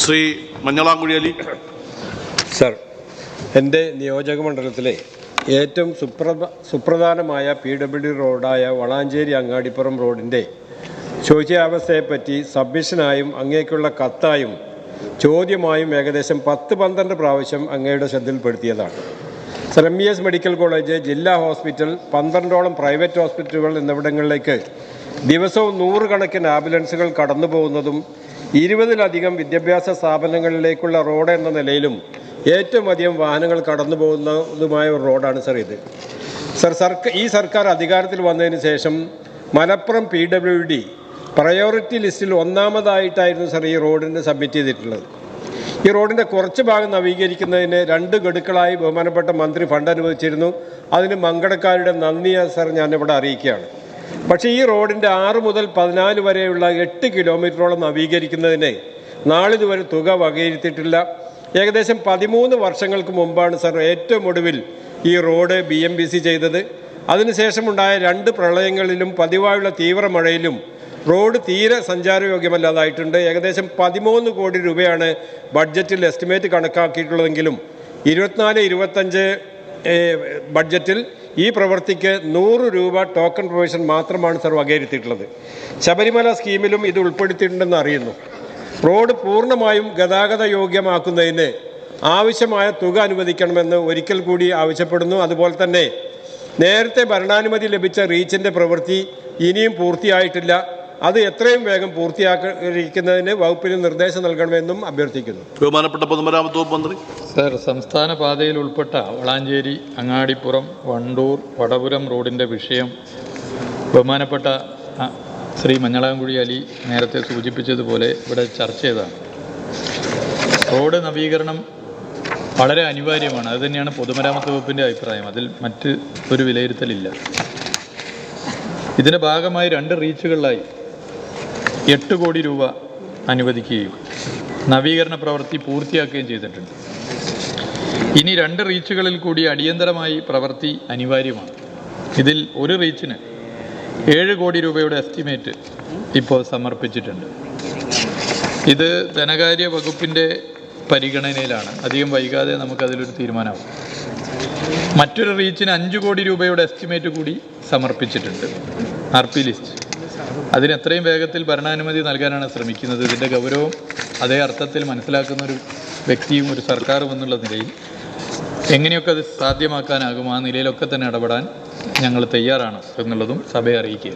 Shri Manjalamkuzhi Ali. Sir, എൻ്റെ നിയോജകമണ്ഡലത്തിലെ ഏറ്റവും സുപ്രധാനമായ PWD റോഡായ വളാഞ്ചേരി അങ്ങാടിപ്പുറം റോഡിൻ്റെ ശോച്യാവസ്ഥയെപ്പറ്റി സബ്മിഷനായും അങ്ങേക്കുള്ള കത്തായും ചോദ്യമായും ഏകദേശം 10-12 പ്രാവശ്യം അങ്ങയുടെ ശ്രദ്ധയിൽപ്പെടുത്തിയതാണ്. സർ, MES മെഡിക്കൽ കോളേജ്, ജില്ലാ ഹോസ്പിറ്റൽ, 12ഓളം പ്രൈവറ്റ് ഹോസ്പിറ്റലുകൾ എന്നിവിടങ്ങളിലേക്ക് ദിവസവും 100 കണക്കിന് ആംബുലൻസുകൾ കടന്നു പോകുന്നതും 20-ലധികം വിദ്യാഭ്യാസ സ്ഥാപനങ്ങളിലേക്കുള്ള റോഡ് എന്ന നിലയിലും ഏറ്റവും അധികം വാഹനങ്ങൾ കടന്നു പോകുന്നതുമായ ഒരു റോഡാണ് സർ ഇത്. ഈ സർക്കാർ അധികാരത്തിൽ വന്നതിന് ശേഷം മലപ്പുറം PWD പ്രയോറിറ്റി ലിസ്റ്റിൽ ഒന്നാമതായിട്ടായിരുന്നു സർ ഈ റോഡിന് സബ്മിറ്റ് ചെയ്തിട്ടുള്ളത്. ഈ റോഡിൻ്റെ കുറച്ച് ഭാഗം നവീകരിക്കുന്നതിന് 2 ഗഡുക്കളായി ബഹുമാനപ്പെട്ട മന്ത്രി ഫണ്ട് അനുവദിച്ചിരുന്നു. അതിന് മങ്കടക്കാരുടെ നന്ദി സർ ഞാനിവിടെ അറിയിക്കുകയാണ്. പക്ഷേ ഈ റോഡിൻ്റെ 6 മുതൽ 14 വരെയുള്ള 8 കിലോമീറ്ററോളം നവീകരിക്കുന്നതിന് നാളിതുവരെ തുക വകയിരുത്തിയിട്ടില്ല. ഏകദേശം 13 വർഷങ്ങൾക്ക് മുമ്പാണ് സർ ഏറ്റവും ഒടുവിൽ ഈ റോഡ് BMBC ചെയ്തത്. അതിനുശേഷമുണ്ടായ 2 പ്രളയങ്ങളിലും പതിവായുള്ള തീവ്ര മഴയിലും റോഡ് തീരെ സഞ്ചാരയോഗ്യമല്ലാതായിട്ടുണ്ട്. ഏകദേശം 13 കോടി രൂപയാണ് ബഡ്ജറ്റിൽ എസ്റ്റിമേറ്റ് കണക്കാക്കിയിട്ടുള്ളതെങ്കിലും 24-25 ബഡ്ജറ്റിൽ ഈ പ്രവൃത്തിക്ക് 100 രൂപ ടോക്കൺ പ്രൊവിഷൻ മാത്രമാണ് സർ വകയിരുത്തിയിട്ടുള്ളത്. ശബരിമല സ്കീമിലും ഇത് ഉൾപ്പെടുത്തിയിട്ടുണ്ടെന്ന് അറിയുന്നു. റോഡ് പൂർണ്ണമായും ഗതാഗത യോഗ്യമാക്കുന്നതിന് ആവശ്യമായ തുക അനുവദിക്കണമെന്ന് ഒരിക്കൽ കൂടി ആവശ്യപ്പെടുന്നു. അതുപോലെ തന്നെ നേരത്തെ ഭരണാനുമതി ലഭിച്ച റീച്ചിൻ്റെ പ്രവൃത്തി ഇനിയും പൂർത്തിയായിട്ടില്ല. അത് എത്രയും വേഗം പൂർത്തിയാക്കുന്നതിന് വകുപ്പിന് നിർദ്ദേശം നൽകണമെന്നും അഭ്യർത്ഥിക്കുന്നു. ബഹുമാനപ്പെട്ട പൊതുമരാമത്ത് വകുപ്പ് മന്ത്രി. സർ, സംസ്ഥാന പാതയിൽ ഉൾപ്പെട്ട വളാഞ്ചേരി അങ്ങാടിപ്പുറം വണ്ടൂർ വടപുരം റോഡിൻ്റെ വിഷയം ബഹുമാനപ്പെട്ട ശ്രീ മഞ്ഞളാംകുഴി അലി നേരത്തെ സൂചിപ്പിച്ചതുപോലെ ഇവിടെ ചർച്ച ചെയ്തതാണ്. റോഡ് നവീകരണം വളരെ അനിവാര്യമാണ്. അതുതന്നെയാണ് പൊതുമരാമത്ത് വകുപ്പിൻ്റെ അഭിപ്രായം. അതിൽ മറ്റ് ഒരു വിലയിരുത്തലില്ല. ഇതിൻ്റെ ഭാഗമായി 2 റീച്ചുകളിലായി 8 കോടി രൂപ അനുവദിക്കുകയും നവീകരണ പ്രവൃത്തി പൂർത്തിയാക്കുകയും ചെയ്തിട്ടുണ്ട്. ഇനി 2 റീച്ചുകളിൽ കൂടി അടിയന്തരമായി പ്രവൃത്തി അനിവാര്യമാണ്. ഇതിൽ ഒരു റീച്ചിന് 7 കോടി രൂപയുടെ എസ്റ്റിമേറ്റ് ഇപ്പോൾ സമർപ്പിച്ചിട്ടുണ്ട്. ഇത് ധനകാര്യ വകുപ്പിൻ്റെ പരിഗണനയിലാണ്. അധികം വൈകാതെ നമുക്കതിലൊരു തീരുമാനമാവും. മറ്റൊരു റീച്ചിന് 5 കോടി രൂപയുടെ എസ്റ്റിമേറ്റ് കൂടി സമർപ്പിച്ചിട്ടുണ്ട്. RP list. അതിന് എത്രയും വേഗത്തിൽ ഭരണാനുമതി നൽകാനാണ് ശ്രമിക്കുന്നത്. ഇതിൻ്റെ ഗൗരവം അതേ അർത്ഥത്തിൽ മനസ്സിലാക്കുന്ന ഒരു വ്യക്തിയും ഒരു സർക്കാരും എന്നുള്ള നിലയിൽ എങ്ങനെയൊക്കെ അത് സാധ്യമാക്കാനാകും ആ നിലയിലൊക്കെ തന്നെ ഇടപെടാൻ ഞങ്ങൾ തയ്യാറാണ് എന്നുള്ളതും സഭയെ അറിയിക്കുക.